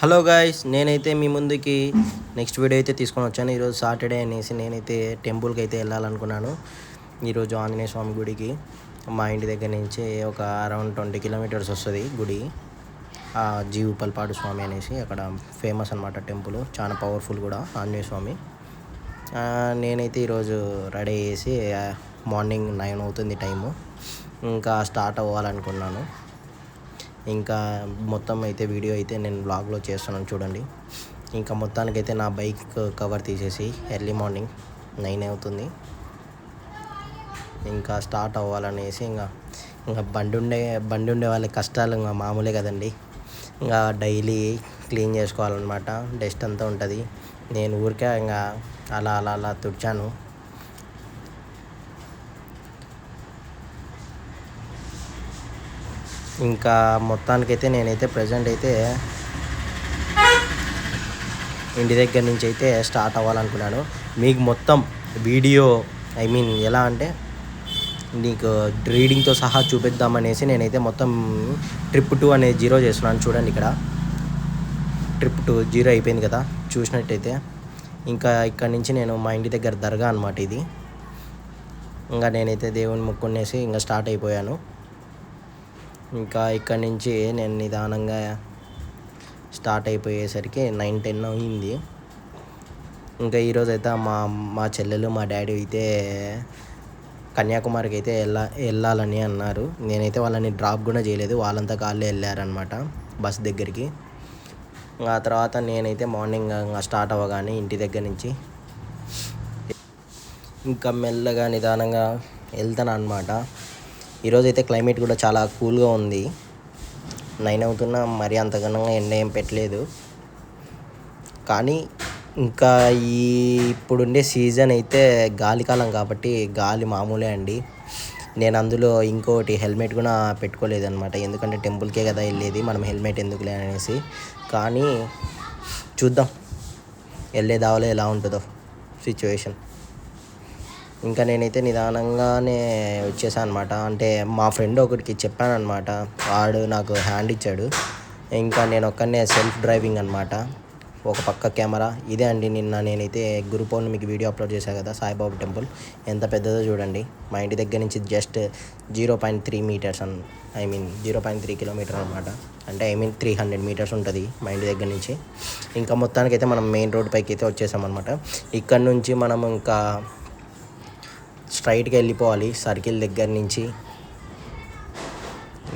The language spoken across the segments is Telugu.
హలో గాయ్స్, నేనైతే మీ ముందుకి నెక్స్ట్ వీడియో అయితే తీసుకొని వచ్చాను. ఈరోజు సాటర్డే అనేసి నేనైతే టెంపుల్కి అయితే వెళ్ళాలనుకున్నాను. ఈరోజు ఆంజనేయ స్వామి గుడికి మా ఇంటి దగ్గర నుంచి ఒక అరౌండ్ 20 కిలోమీటర్స్ వస్తుంది గుడి. జీవుపల్పాడు స్వామి అనేసి అక్కడ ఫేమస్ అనమాట టెంపుల్, చాలా పవర్ఫుల్ కూడా ఆంజనేయ స్వామి. నేనైతే ఈరోజు రెడీ చేసి మార్నింగ్ 9 అవుతుంది టైము, ఇంకా స్టార్ట్ అవ్వాలనుకున్నాను. ఇంకా మొత్తం అయితే వీడియో అయితే నేను బ్లాగ్లో చేస్తున్నాను చూడండి. ఇంకా మొత్తానికైతే నా బైక్ కవర్ తీసేసి ఎర్లీ మార్నింగ్ 9 అవుతుంది, ఇంకా స్టార్ట్ అవ్వాలనేసి. ఇంకా బండి ఉండే వాళ్ళ కష్టాలు ఇంకా మామూలే కదండి. ఇంకా డైలీ క్లీన్ చేసుకోవాలన్నమాట, డస్ట్ అంతా ఉంటుంది. నేను ఊరికే ఇంకా అలా తుడిచాను. ఇంకా మొత్తానికైతే నేనైతే ప్రజెంట్ అయితే ఇంటి దగ్గర నుంచి అయితే స్టార్ట్ అవ్వాలనుకున్నాను. మీకు మొత్తం వీడియో ఎలా అంటే నీకు రీడింగ్తో సహా చూపిద్దామనేసి నేనైతే మొత్తం ట్రిప్ 2 అనేది 0 చేస్తున్నాను. చూడండి, ఇక్కడ ట్రిప్ 2 0 అయిపోయింది కదా చూసినట్టయితే. ఇంకా ఇక్కడ నుంచి నేను మా ఇంటి దగ్గర దర్గా అనమాట ఇది. ఇంకా నేనైతే దేవుని మొక్కునేసి ఇంకా స్టార్ట్ అయిపోయాను. ఇంకా ఇక్కడ నుంచి నేను నిదానంగా స్టార్ట్ అయిపోయేసరికి 9-10 అయింది. ఇంకా ఈరోజు అయితే మా చెల్లెలు మా డాడీ అయితే కన్యాకుమారికి అయితే వెళ్ళాలని అన్నారు. నేనైతే వాళ్ళని డ్రాప్ కూడా చేయలేదు, వాళ్ళంతా కాళ్ళే వెళ్ళారనమాట బస్ దగ్గరికి. ఆ తర్వాత నేనైతే మార్నింగ్ స్టార్ట్ అవ్వగానే ఇంటి దగ్గర నుంచి ఇంకా మెల్లగా నిదానంగా వెళ్తాను అనమాట. ఈరోజు అయితే క్లైమేట్ కూడా చాలా కూల్గా ఉంది. 9 అవుతున్నా మరీ అంతకన్నా ఎండ ఏం పెట్టలేదు. కానీ ఇంకా ఇప్పుడుండే సీజన్ అయితే గాలికాలం కాబట్టి గాలి మామూలే అండి. నేను అందులో ఇంకోటి హెల్మెట్ కూడా పెట్టుకోలేదన్నమాట, ఎందుకంటే టెంపుల్కే కదా వెళ్ళేది, మనం హెల్మెట్ ఎందుకులే అనేసి. కానీ చూద్దాం వెళ్ళే దావలో ఎలా ఉంటుందో సిచ్యువేషన్. ఇంకా నేనైతే నిదానంగానే వచ్చేసాను అనమాట. అంటే మా ఫ్రెండ్ ఒకటికి చెప్పాను అనమాట, వాడు నాకు హ్యాండ్ ఇచ్చాడు. ఇంకా నేను ఒక్కనే సెల్ఫ్ డ్రైవింగ్ అనమాట, ఒక పక్క కెమెరా. ఇదే అండి నిన్న నేనైతే గురు పౌర్ణమికి వీడియో అప్లోడ్ చేశాను కదా, సాయిబాబా టెంపుల్ ఎంత పెద్దదో చూడండి. మా ఇంటి దగ్గర నుంచి జస్ట్ 0.3 మీటర్స్ 0.3 కిలోమీటర్ అనమాట. అంటే 300 మీటర్స్ ఉంటుంది మా ఇంటి దగ్గర నుంచి. ఇంకా మొత్తానికైతే మనం మెయిన్ రోడ్ పైకి అయితే వచ్చేసామన్నమాట. ఇక్కడ నుంచి మనం ఇంకా స్ట్రైట్గా వెళ్ళిపోవాలి సర్కిల్ దగ్గర నుంచి.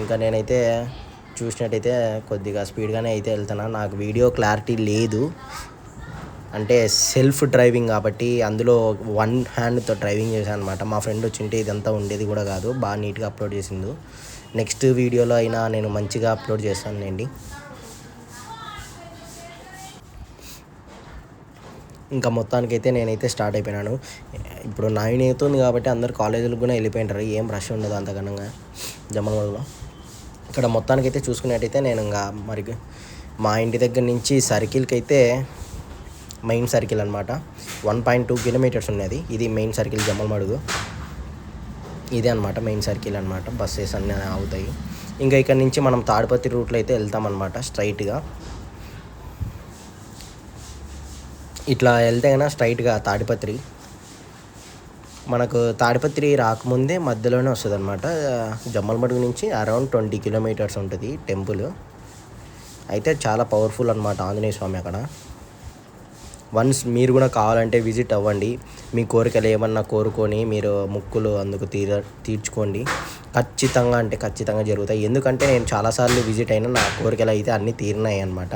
ఇంకా నేనైతే చూసినట్టయితే కొద్దిగా స్పీడ్గానే అయితే వెళ్తున్నాను. నాకు వీడియో క్లారిటీ లేదు, అంటే సెల్ఫ్ డ్రైవింగ్ కాబట్టి అందులో 1 హ్యాండ్తో డ్రైవింగ్ చేశాను అనమాట. మా ఫ్రెండ్ వచ్చింటే ఇదంతా ఉండేది కూడా కాదు, బాగా నీట్గా అప్లోడ్ చేసిండు. నెక్స్ట్ వీడియోలో అయినా నేను మంచిగా అప్లోడ్ చేస్తానులేండి. ఇంకా మొత్తానికైతే నేనైతే స్టార్ట్ అయిపోయినాను. ఇప్పుడు 9 అవుతుంది కాబట్టి అందరు కాలేజీలకు కూడా వెళ్ళిపోయింటారు, ఏం రష్ ఉండదు అంతకన్నా జమ్మలమడుగులో. ఇక్కడ మొత్తానికైతే చూసుకున్నట్టయితే నేను ఇంకా మరి మా ఇంటి దగ్గర నుంచి సర్కిల్కి అయితే మెయిన్ సర్కిల్ అనమాట 1.2 కిలోమీటర్స్ ఉన్నది. ఇది మెయిన్ సర్కిల్ జమ్మలమడుగు, ఇదే అనమాట మెయిన్ సర్కిల్ అనమాట. బస్సెస్ అన్నీ అవుతాయి. ఇంకా ఇక్కడ నుంచి మనం తాడిపత్రి రూట్లో అయితే వెళ్తామన్నమాట స్ట్రైట్గా. ఇట్లా వెళ్తే కన్నా స్ట్రైట్గా తాడిపత్రి, మనకు తాడిపత్రి రాకముందే మధ్యలోనే వస్తుంది అనమాట. జమ్మలమడుగు నుంచి అరౌండ్ 20 కిలోమీటర్స్ ఉంటుంది టెంపుల్. అయితే చాలా పవర్ఫుల్ అనమాట ఆంజనేయ స్వామి అక్కడ. వన్స్ మీరు కూడా కావాలంటే విజిట్ అవ్వండి. మీ కోరికలు ఏమన్నా కోరుకొని మీరు ముక్కులు అందుకు తీర్చుకోండి. ఖచ్చితంగా అంటే ఖచ్చితంగా జరుగుతాయి. ఎందుకంటే నేను చాలాసార్లు విజిట్ అయినా నా కోరికలు అయితే అన్నీ తీరినాయి అనమాట.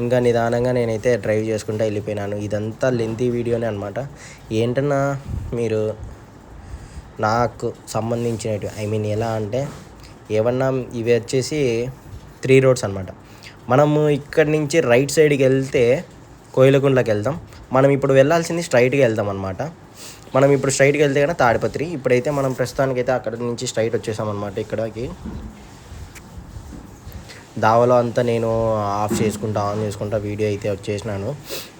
ఇంకా నిదానంగా నేనైతే డ్రైవ్ చేసుకుంటూ వెళ్ళిపోయినాను. ఇదంతా లెంతీ వీడియోనే అనమాట. ఏంటన్నా మీరు నాకు సంబంధించినవి ఎలా అంటే ఏమన్నా ఇవి వచ్చేసి 3 రోడ్స్ అనమాట. మనము ఇక్కడి నుంచి రైట్ సైడ్కి వెళ్తే కోయిలకుంట్లకి వెళ్దాం. మనం ఇప్పుడు వెళ్ళాల్సింది స్ట్రైట్గా వెళ్దాం అనమాట. మనం ఇప్పుడు స్ట్రైట్గా వెళ్తే కన్నా తాడిపత్రి. ఇప్పుడైతే మనం ప్రస్తుతానికైతే అక్కడ నుంచి స్ట్రైట్ వచ్చేసామన్నమాట. ఇక్కడికి దావలో అంతా నేను ఆన్ చేసుకుంటా వీడియో అయితే వచ్చేసినాను.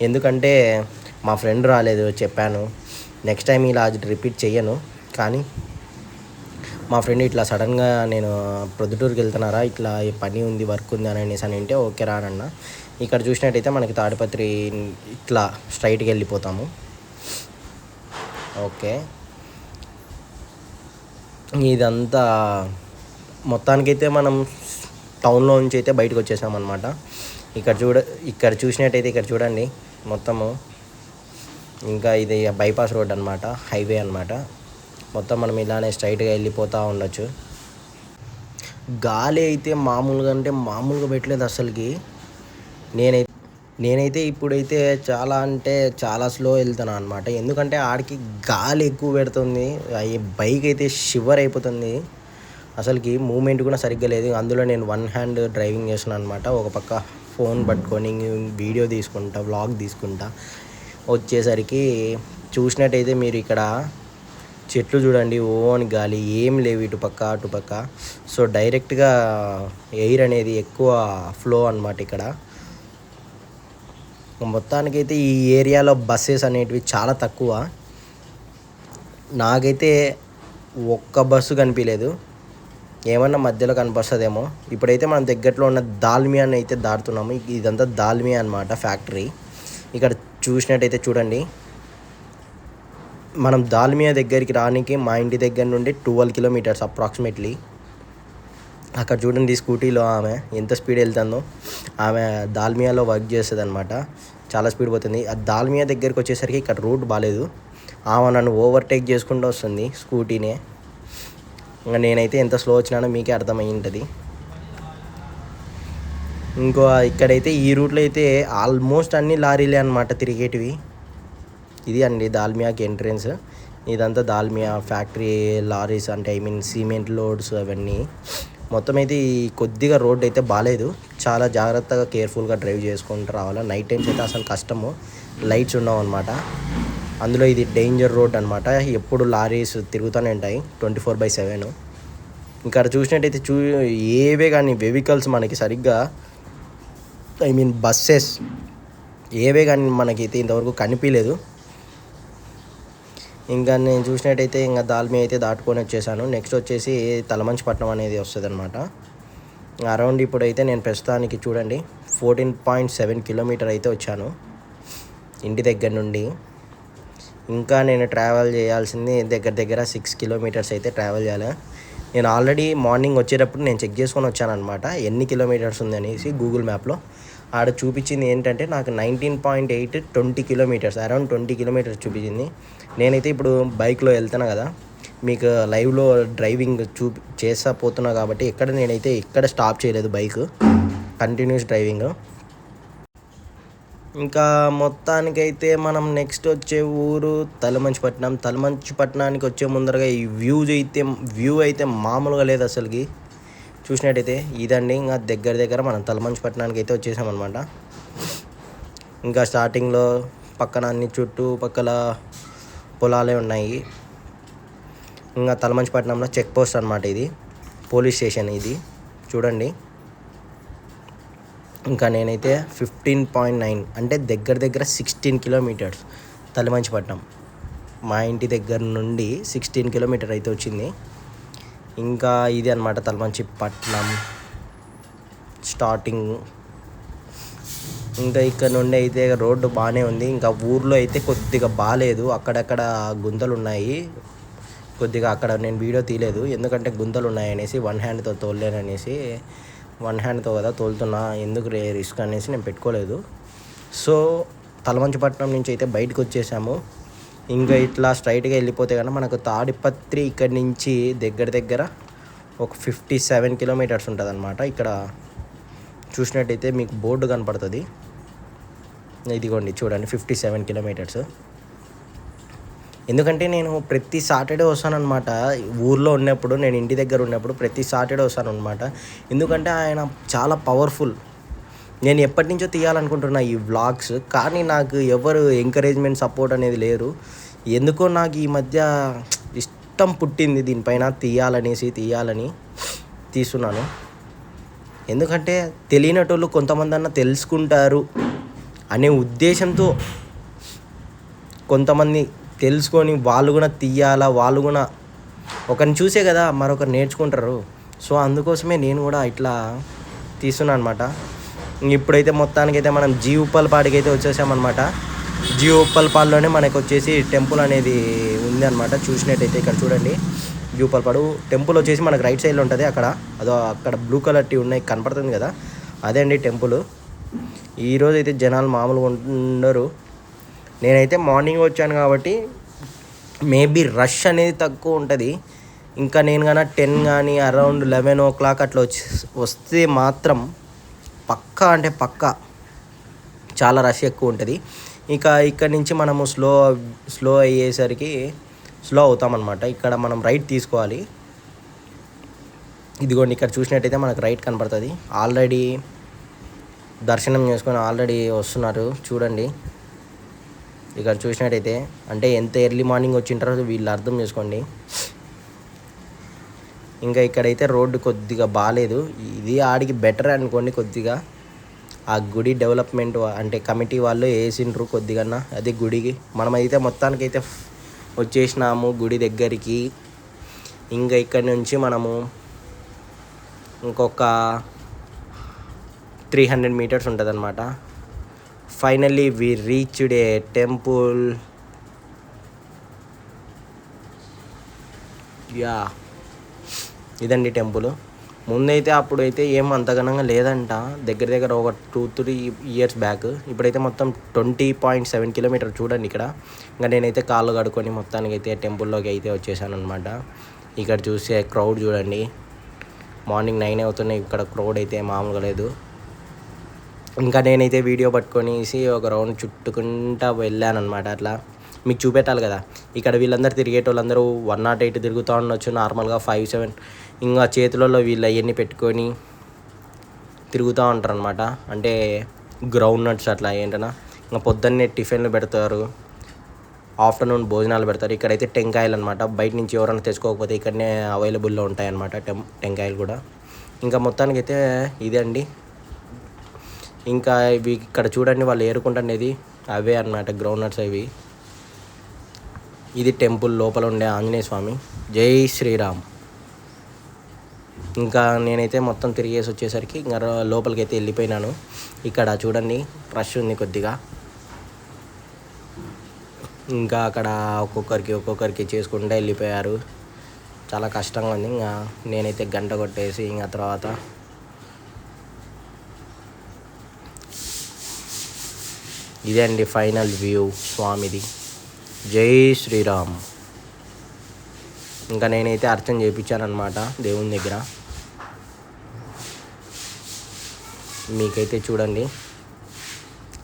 ఎందుకంటే మా ఫ్రెండ్ రాలేదు, చెప్పాను నెక్స్ట్ టైం ఇలా రిపీట్ చెయ్యను. కానీ మా ఫ్రెండ్ ఇట్లా సడన్గా నేను ప్రొద్దుటూరుకి వెళ్తున్నారా, ఇట్లా ఈ పని ఉంది, వర్క్ ఉంది అని అనేసి అని అంటే ఓకే రానన్న. ఇక్కడ చూసినట్టయితే మనకి తాడిపత్రి ఇట్లా స్ట్రైట్గా వెళ్ళిపోతాము. ఓకే, ఇదంతా మొత్తానికైతే మనం టౌన్లో నుంచి అయితే బయటకు వచ్చేసామన్నమాట. ఇక్కడ చూసినట్టయితే ఇక్కడ చూడండి మొత్తము, ఇంకా ఇది బైపాస్ రోడ్ అనమాట, హైవే అనమాట. మొత్తం మనం ఇలానే స్ట్రైట్గా వెళ్ళిపోతూ ఉండొచ్చు. గాలి అయితే మామూలుగా అంటే మామూలుగా పెట్టలేదు అసలుకి. నేనైతే ఇప్పుడైతే చాలా అంటే చాలా స్లో వెళ్తాను అనమాట. ఎందుకంటే ఆడికి గాలి ఎక్కువ పెడుతుంది, ఈ బైక్ అయితే షివర్ అయిపోతుంది. అసలుకి మూమెంట్ కూడా సరిగ్గా లేదు. అందులో నేను వన్ హ్యాండ్ డ్రైవింగ్ చేస్తున్నాను అనమాట. ఒక పక్క ఫోన్ పట్టుకొని వీడియో తీసుకుంటా, వ్లాగ్ తీసుకుంటా వచ్చేసరికి చూసినట్టయితే మీరు ఇక్కడ చెట్లు చూడండి, ఓన్ గాలి ఏం లేవు ఇటుపక్క అటుపక్క. సో డైరెక్ట్గా ఎయిర్ అనేది ఎక్కువ ఫ్లో అనమాట ఇక్కడ. మొత్తానికైతే ఈ ఏరియాలో బస్సెస్ అనేటివి చాలా తక్కువ. నాకైతే ఒక్క బస్సు కనిపించలేదు, ఏమన్నా మధ్యలో కనిపిస్తుందేమో. ఇప్పుడైతే మనం దగ్గరలో ఉన్న దాల్మియాని అయితే దాటుతున్నాము. ఇదంతా దాల్మియా అనమాట ఫ్యాక్టరీ. ఇక్కడ చూసినట్టయితే చూడండి, మనం దాల్మియా దగ్గరికి రానికి మా ఇంటి దగ్గర నుండి 12 కిలోమీటర్స్ అప్రాక్సిమేట్లీ. అక్కడ చూడండి స్కూటీలో ఆమె ఎంత స్పీడ్ వెళ్తుందో. ఆమె దాల్మియాలో వర్క్ చేస్తుంది అనమాట, చాలా స్పీడ్ పోతుంది. ఆ దాల్మియా దగ్గరికి వచ్చేసరికి ఇక్కడ రూట్ బాగాలేదు. ఆమె నన్ను ఓవర్టేక్ చేసుకుంటూ వస్తుంది స్కూటీనే. ఇంకా నేనైతే ఎంత స్లో వచ్చినానో మీకే అర్థమై ఉంటుంది. ఇంకో ఇక్కడైతే ఈ రూట్లో అయితే ఆల్మోస్ట్ అన్ని లారీలే అనమాట తిరిగేటివి. ఇది అండి దాల్మియాకి ఎంట్రెన్స్. ఇదంతా దాల్మియా ఫ్యాక్టరీ లారీస్, అంటే ఐ మీన్ సిమెంట్ లోడ్స్ అవన్నీ. మొత్తం అయితే ఈ కొద్దిగా రోడ్ అయితే బాగాలేదు, చాలా జాగ్రత్తగా కేర్ఫుల్గా డ్రైవ్ చేసుకుంటూ రావాలా. నైట్ టైమ్స్ అయితే అసలు కష్టము, లైట్స్ ఉండవు అనమాట. అందులో ఇది డేంజర్ రోడ్ అనమాట, ఎప్పుడు లారీస్ తిరుగుతూనే ఉంటాయి 24/7. ఇక్కడ చూసినట్టయితే ఏవే కానీ వెహికల్స్ మనకి సరిగ్గా, ఐ మీన్ బస్సెస్ ఏవే కానీ మనకైతే ఇంతవరకు కనిపించలేదు. ఇంకా నేను చూసినట్టయితే ఇంకా దాల్మియా అయితే దాటుకొని వచ్చేసాను. నెక్స్ట్ వచ్చేసి తలమంచిపట్నం అనేది వస్తుంది అనమాట. అరౌండ్ ఇప్పుడైతే నేను ప్రస్తుతానికి చూడండి 14.7 కిలోమీటర్ అయితే వచ్చాను ఇంటి దగ్గర నుండి. ఇంకా నేను ట్రావెల్ చేయాల్సింది దగ్గర 6 కిలోమీటర్స్ అయితే ట్రావెల్ చేయాలి. నేను ఆల్రెడీ మార్నింగ్ వచ్చేటప్పుడు నేను చెక్ చేసుకొని వచ్చాను అనమాట ఎన్ని కిలోమీటర్స్ ఉంది అనేసి. గూగుల్ మ్యాప్లో ఆడ చూపించింది ఏంటంటే నాకు 19.8 20 కిలోమీటర్స్, అరౌండ్ 20 కిలోమీటర్స్ చూపించింది. నేనైతే ఇప్పుడు బైక్లో వెళ్తాను కదా, మీకు లైవ్లో డ్రైవింగ్ చేస్తా పోతున్నా కాబట్టి నేనైతే ఎక్కడ స్టాప్ చేయలేదు, బైక్ కంటిన్యూస్ డ్రైవింగ్. ఇంకా మొత్తానికైతే మనం నెక్స్ట్ వచ్చే ఊరు తలమంచిపట్నం. తలమంచిపట్నానికి వచ్చే ముందరగా ఈ వ్యూ అయితే మామూలుగా లేదు అసలుకి. చూసినట్టయితే ఇదండి, ఇంకా దగ్గర మనం తలమంచిపట్నానికి అయితే వచ్చేసామన్నమాట. ఇంకా స్టార్టింగ్లో పక్కన అన్ని చుట్టుపక్కల పొలాలే ఉన్నాయి. ఇంకా తలమంచిపట్నంలో చెక్ పోస్ట్ అనమాట, ఇది పోలీస్ స్టేషన్ ఇది చూడండి. ఇంకా నేనైతే 15.9 అంటే దగ్గర 16 కిలోమీటర్స్ తలమంచిపట్నం. మా ఇంటి దగ్గర నుండి 16 కిలోమీటర్ అయితే వచ్చింది. ఇంకా ఇది అనమాట తలమంచిపట్నం స్టార్టింగ్. ఇంకా ఇక్కడ నుండి అయితే రోడ్డు బాగానే ఉంది. ఇంకా ఊర్లో అయితే కొద్దిగా బాగాలేదు, అక్కడక్కడ గుంతలు ఉన్నాయి. కొద్దిగా అక్కడ నేను వీడియో తీయలేదు, ఎందుకంటే గుంతలు ఉన్నాయనేసి, వన్ హ్యాండ్తో తోలలేననేసి. వన్ హ్యాండ్తో కదా తోలుతున్నా, ఎందుకు రిస్క్ అనేసి నేను పెట్టుకోలేదు. సో తలమంచిపట్నం నుంచి అయితే బయటకు వచ్చేసాము. ఇంకా ఇట్లా స్ట్రైట్గా వెళ్ళిపోతే కనుక మనకు తాడిపత్రి ఇక్కడి నుంచి దగ్గర ఒక 57 కిలోమీటర్స్ ఉంటుంది అనమాట. ఇక్కడ చూసినట్టయితే మీకు బోర్డు కనపడుతుంది, ఇదిగోండి చూడండి 57 కిలోమీటర్స్. ఎందుకంటే నేను ప్రతి సాటర్డే వస్తానన్నమాట, ఊర్లో ఉన్నప్పుడు, నేను ఇంటి దగ్గర ఉన్నప్పుడు ప్రతి సాటర్డే వస్తాను అనమాట. ఎందుకంటే ఆయన చాలా పవర్ఫుల్. నేను ఎప్పటి నుంచో తీయాలనుకుంటున్నా ఈ వ్లాగ్స్, కానీ నాకు ఎవరు ఎంకరేజ్మెంట్ సపోర్ట్ అనేది లేరు. ఎందుకో నాకు ఈ మధ్య ఇష్టం పుట్టింది దీనిపైన తీయాలని తీస్తున్నాను. ఎందుకంటే తెలియనటోళ్ళు కొంతమంది అన్న తెలుసుకుంటారు అనే ఉద్దేశంతో కొంతమంది తెలుసుకొని వాళ్ళు కూడా తీయాలా, వాళ్ళు కూడా ఒకరిని చూసే కదా మరొకరు నేర్చుకుంటారు. సో అందుకోసమే నేను కూడా ఇట్లా తీస్తున్నాను అనమాట. ఇప్పుడైతే మొత్తానికైతే మనం జీ ఉప్పల్పాడికి అయితే వచ్చేసామన్నమాట. జీ ఉప్పల్పాడులోనే మనకు వచ్చేసి టెంపుల్ అనేది ఉంది అనమాట. చూసినట్టయితే ఇక్కడ చూడండి, జీ ఉప్పల్పాడు టెంపుల్ వచ్చేసి మనకు రైట్ సైడ్లో ఉంటుంది. అక్కడ బ్లూ కలర్ టీ ఉన్నాయి కనపడుతుంది కదా, అదే అండి టెంపుల్. ఈరోజు అయితే జనాలు మామూలుగా ఉండరు. నేనైతే మార్నింగ్ వచ్చాను కాబట్టి మేబీ రష్ అనేది తక్కువ ఉంటుంది. ఇంకా నేను కానీ 10 కానీ అరౌండ్ 11 o'clock అట్లా వస్తే మాత్రం పక్కా అంటే పక్కా చాలా రష్ ఎక్కువ ఉంటుంది. ఇక ఇక్కడ నుంచి మనము స్లో అయ్యేసరికి స్లో అవుతామన్నమాట. ఇక్కడ మనం రైట్ తీసుకోవాలి. ఇదిగోండి ఇక్కడ చూసినట్టయితే మనకు రైట్ కనపడుతుంది. ఆల్రెడీ దర్శనం చేసుకొని ఆల్రెడీ వస్తున్నారు చూడండి. ఇక్కడ చూసినట్టయితే అంటే ఎంత ఎర్లీ మార్నింగ్ వచ్చింటారో వీళ్ళు అర్థం చేసుకోండి. ఇంకా ఇక్కడైతే రోడ్డు కొద్దిగా బాగాలేదు. ఇది ఆడికి బెటర్ అనుకోండి. కొద్దిగా ఆ గుడి డెవలప్మెంట్ అంటే కమిటీ వాళ్ళు వేసిండ్రు కొద్దిగా అదే గుడికి. మనమైతే మొత్తానికైతే వచ్చేసినాము గుడి దగ్గరికి. ఇంకా ఇక్కడ నుంచి మనము ఇంకొక 300 meters ఉంటుంది అన్నమాట. Finally we reached a temple. Yeah ఇదండి టెంపుల్. ముందైతే అప్పుడైతే ఏం అంతగనంగా లేదంట, దగ్గర ఒక 2-3 years బ్యాక్. ఇప్పుడైతే మొత్తం 20.7 kilometers చూడండి ఇక్కడ. ఇంకా నేనైతే కాళ్ళు కడుక్కొని మొత్తానికి అయితే టెంపుల్లోకి అయితే వచ్చేసాను అనమాట. ఇక్కడ చూసే క్రౌడ్ చూడండి, మార్నింగ్ 9 అవుతున్నాయి. ఇక్కడ క్రౌడ్ అయితే మామూలుగా లేదు. ఇంకా నేనైతే వీడియో పట్టుకొని ఒక రౌండ్ చుట్టుకుంటా వెళ్ళాను అనమాట. అట్లా మీకు చూపెట్టాలి కదా. ఇక్కడ వీళ్ళందరూ తిరిగేటోళ్ళందరూ 108 తిరుగుతూ ఉండొచ్చు నార్మల్గా, 57 ఇంకా చేతులలో వీళ్ళు అవన్నీ పెట్టుకొని తిరుగుతూ ఉంటారు అనమాట. అంటే గ్రౌండ్ నట్స్ అట్లా ఏంటన్నా. ఇంకా పొద్దున్నే టిఫిన్లు పెడతారు, ఆఫ్టర్నూన్ భోజనాలు పెడతారు. ఇక్కడైతే టెంకాయలు అనమాట. బయట నుంచి ఎవరైనా తెచ్చుకోకపోతే ఇక్కడనే అవైలబుల్లో ఉంటాయన్నమాట టెంకాయలు కూడా. ఇంకా మొత్తానికైతే ఇదే అండి. ఇంకా ఇవి ఇక్కడ చూడండి వాళ్ళు ఏరుకుంటున్నది అవే అన్నమాట గ్రౌండ్ నట్స్ అవి. ఇది టెంపుల్ లోపల ఉండే ఆంజనేయ స్వామి. జై శ్రీరామ్. ఇంకా నేనైతే మొత్తం తిరిగేసి వచ్చేసరికి ఇంకా లోపలికి అయితే వెళ్ళిపోయినాను. ఇక్కడ చూడండి రష్ ఉంది కొద్దిగా. ఇంకా అక్కడ ఒక్కొక్కరికి చేసుకుంటూ వెళ్ళిపోయారు. చాలా కష్టంగా ఉంది. ఇంకా నేనైతే గంట కొట్టేసి ఇంకా తర్వాత ఇదే అండి ఫైనల్ వ్యూ స్వామిది. జై శ్రీరామ్. ఇంకా నేనైతే అర్చన చేయించాను అనమాట దేవుని దగ్గర. మీకైతే చూడండి,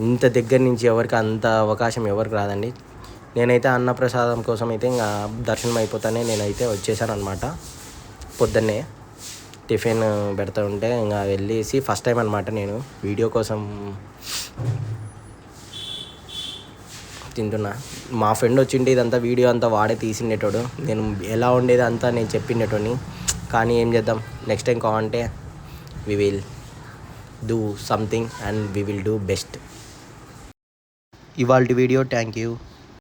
ఇంత దగ్గర నుంచి ఎవరికి అంత అవకాశం ఎవరికి రాదండి. నేనైతే అన్నప్రసాదం కోసం అయితే ఇంకా దర్శనం అయిపోతానే నేనైతే వచ్చేసాను అనమాట. పొద్దున్నే టిఫిన్ పెడతా ఉంటే ఇంకా వెళ్ళేసి ఫస్ట్ టైం అనమాట నేను వీడియో కోసం తింటున్నా. మా ఫ్రెండ్ వచ్చింటే ఇదంతా వీడియో అంతా వాడే తీసిండేటోడు. నేను ఎలా ఉండేది అంతా నేను చెప్పిండేటోని. కానీ ఏం చేద్దాం, నెక్స్ట్ టైం కావాలంటే we will do something and we will do best. ఇవాల్టి వీడియో థ్యాంక్ యూ.